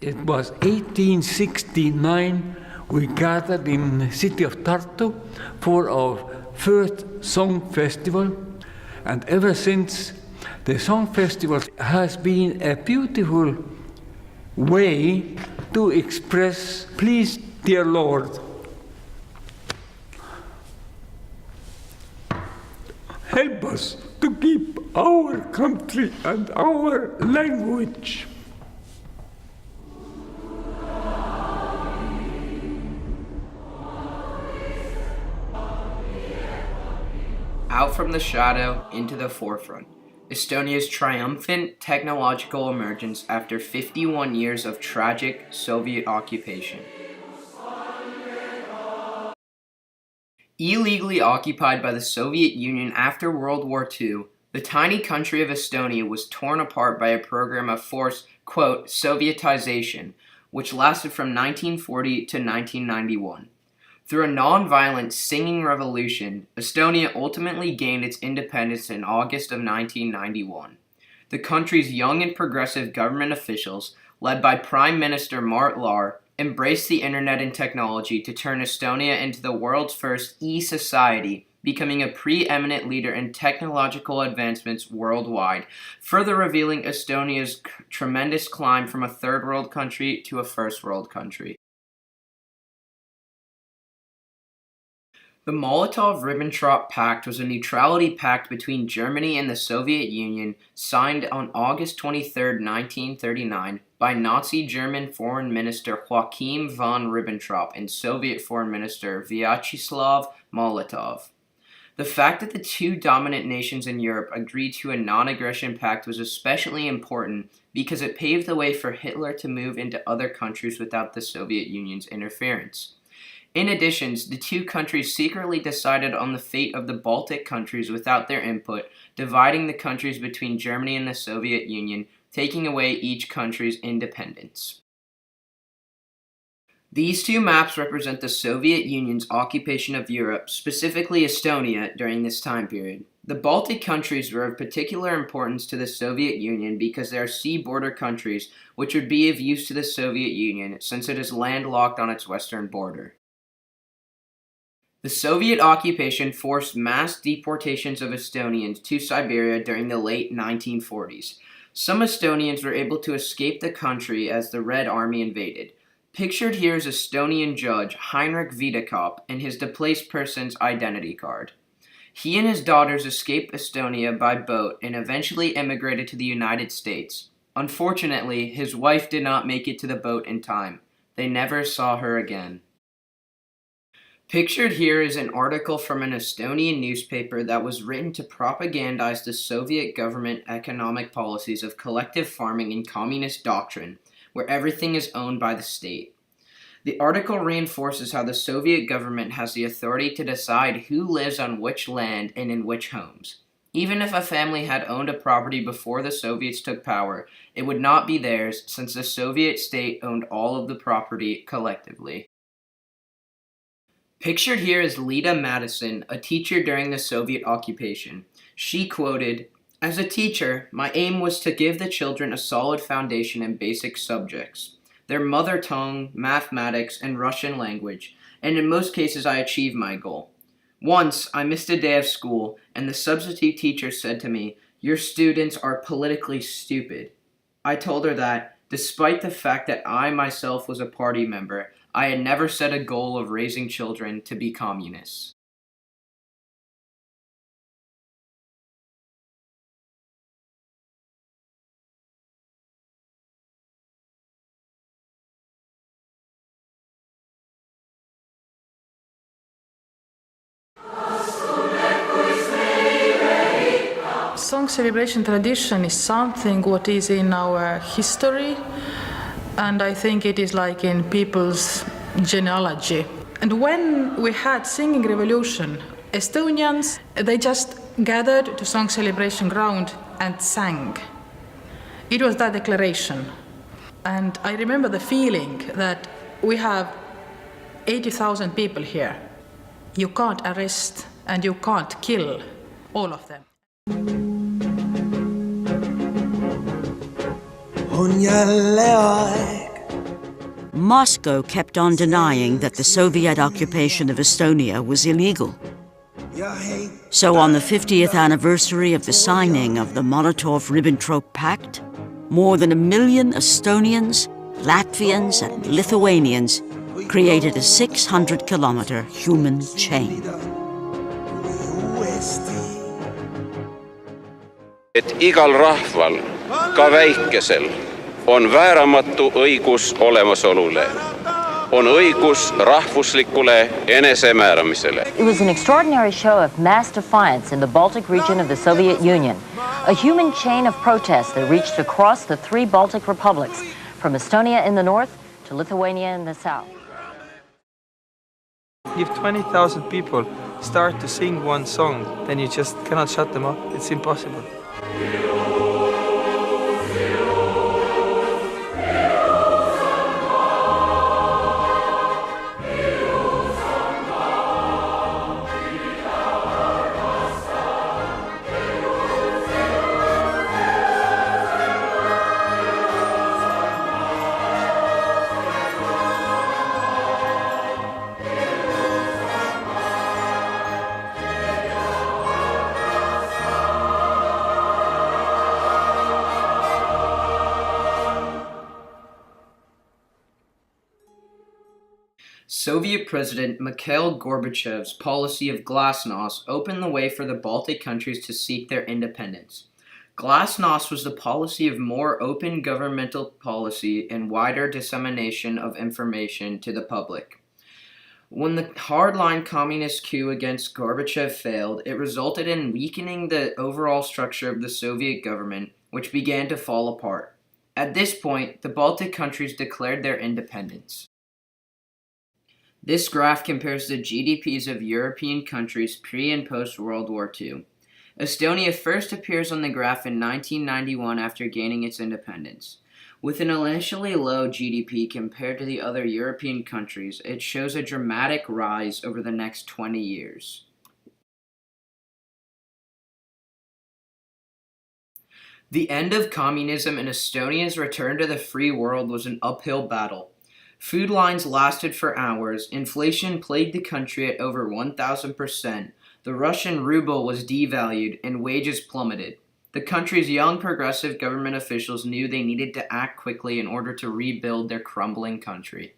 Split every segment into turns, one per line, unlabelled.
it was 1869, we gathered in the city of Tartu for our first song festival. And ever since, the song festival has been a beautiful way to express, please, dear Lord, help us to keep our country and our language.
Out from the shadow into the forefront. Estonia's triumphant technological emergence after 51 years of tragic Soviet occupation. Illegally occupied by the Soviet Union after World War II, the tiny country of Estonia was torn apart by a program of forced, quote, Sovietization, which lasted from 1940 to 1991. Through a non-violent singing revolution, Estonia ultimately gained its independence in August of 1991. The country's young and progressive government officials, led by Prime Minister Mart Laar, embraced the internet and technology to turn Estonia into the world's first e-society, becoming a preeminent leader in technological advancements worldwide, further revealing Estonia's tremendous climb from a third world country to a first world country. The Molotov-Ribbentrop Pact was a neutrality pact between Germany and the Soviet Union signed on August 23, 1939 by Nazi German Foreign Minister Joachim von Ribbentrop and Soviet Foreign Minister Vyacheslav Molotov. The fact that the two dominant nations in Europe agreed to a non-aggression pact was especially important because it paved the way for Hitler to move into other countries without the Soviet Union's interference. In addition, the two countries secretly decided on the fate of the Baltic countries without their input, dividing the countries between Germany and the Soviet Union, taking away each country's independence. These two maps represent the Soviet Union's occupation of Europe, specifically Estonia, during this time period. The Baltic countries were of particular importance to the Soviet Union because they are sea border countries, which would be of use to the Soviet Union since it is landlocked on its western border. The Soviet occupation forced mass deportations of Estonians to Siberia during the late 1940s. Some Estonians were able to escape the country as the Red Army invaded. Pictured here is Estonian judge Heinrich Wiedekop and his displaced person's identity card. He and his daughters escaped Estonia by boat and eventually immigrated to the United States. Unfortunately, his wife did not make it to the boat in time. They never saw her again. Pictured here is an article from an Estonian newspaper that was written to propagandize the Soviet government economic policies of collective farming and communist doctrine, where everything is owned by the state. The article reinforces how the Soviet government has the authority to decide who lives on which land and in which homes. Even if a family had owned a property before the Soviets took power, it would not be theirs since the Soviet state owned all of the property collectively. Pictured here is Lita Madison, a teacher during the Soviet occupation. She quoted, "As a teacher, my aim was to give the children a solid foundation in basic subjects, their mother tongue, mathematics, and Russian language, and in most cases I achieved my goal. Once, I missed a day of school, and the substitute teacher said to me, 'Your students are politically stupid.' I told her that, despite the fact that I myself was a party member, I had never set a goal of raising children to be communists."
Song celebration tradition is something what is in our history, and I think it is like in people's genealogy. And when we had singing revolution, Estonians, they just gathered to song celebration ground and sang. It was that declaration. And I remember the feeling that we have 80,000 people here. You can't arrest and you can't kill all of them.
On jälle aeg Moscow kept on denying that the Soviet occupation of Estonia was illegal. So on the 50th anniversary of the signing of the Molotov-Ribbentrop Pact, more than 1 million Estonians, Latvians, and Lithuanians created a 600-kilometer human chain.
Et igal rahval, ka väikesel, on vääramatu õigus olemasolule. On õigus rahvuslikule enesemääramisele.
It was an extraordinary show of mass defiance in the Baltic region of the Soviet Union. A human chain of protests that reached across the 3 Baltic republics, from Estonia in the north to Lithuania in the south.
If 20,000 people start to sing one song, then you just cannot shut them up. It's impossible.
Soviet President Mikhail Gorbachev's policy of glasnost opened the way for the Baltic countries to seek their independence. Glasnost was the policy of more open governmental policy and wider dissemination of information to the public. When the hardline communist coup against Gorbachev failed, it resulted in weakening the overall structure of the Soviet government, which began to fall apart. At this point, the Baltic countries declared their independence. This graph compares the GDPs of European countries pre- and post-World War II. Estonia first appears on the graph in 1991 after gaining its independence. With an initially low GDP compared to the other European countries, it shows a dramatic rise over the next 20 years. The end of communism and Estonia's return to the free world was an uphill battle. Food lines lasted for hours, inflation plagued the country at over 1,000%, the Russian ruble was devalued, and wages plummeted. The country's young progressive government officials knew they needed to act quickly in order to rebuild their crumbling country.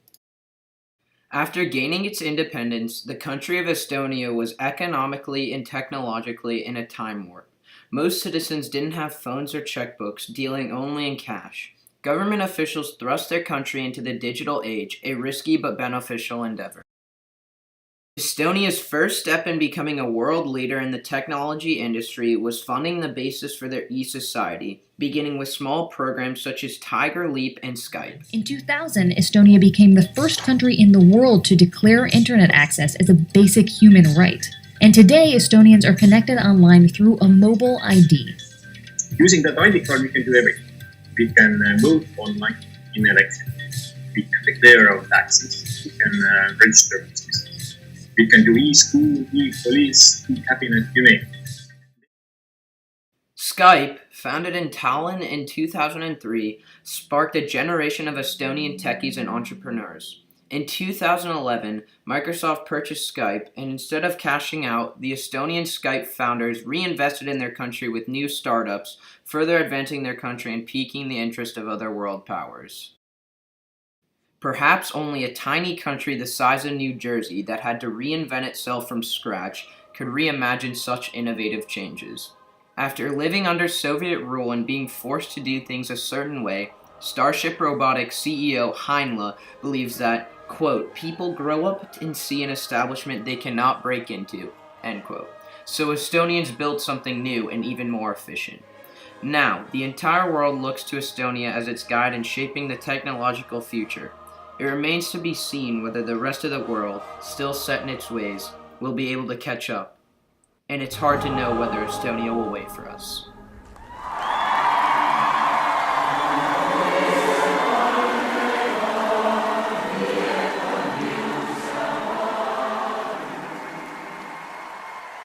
After gaining its independence, the country of Estonia was economically and technologically in a time warp. Most citizens didn't have phones or checkbooks, dealing only in cash. Government officials thrust their country into the digital age, a risky but beneficial endeavor. Estonia's first step in becoming a world leader in the technology industry was funding the basis for their e-society, beginning with small programs such as Tiger Leap and Skype.
In 2000, Estonia became the first country in the world to declare internet access as a basic human right. And today, Estonians are connected online through a mobile ID.
Using that ID card, we can do everything. We can move online in election. We can declare our taxes. We can register businesses. We can do e-school, e-police, e-cabinet, you name it.
Skype, founded in Tallinn in 2003, sparked a generation of Estonian techies and entrepreneurs. In 2011, Microsoft purchased Skype, and instead of cashing out, the Estonian Skype founders reinvested in their country with new startups, further advancing their country and piquing the interest of other world powers. Perhaps only a tiny country the size of New Jersey that had to reinvent itself from scratch could reimagine such innovative changes. After living under Soviet rule and being forced to do things a certain way, Starship Robotics CEO Heinle believes that, quote, people grow up and see an establishment they cannot break into, end quote. So Estonians build something new and even more efficient. Now, the entire world looks to Estonia as its guide in shaping the technological future. It remains to be seen whether the rest of the world, still set in its ways, will be able to catch up. And it's hard to know whether Estonia will wait for us.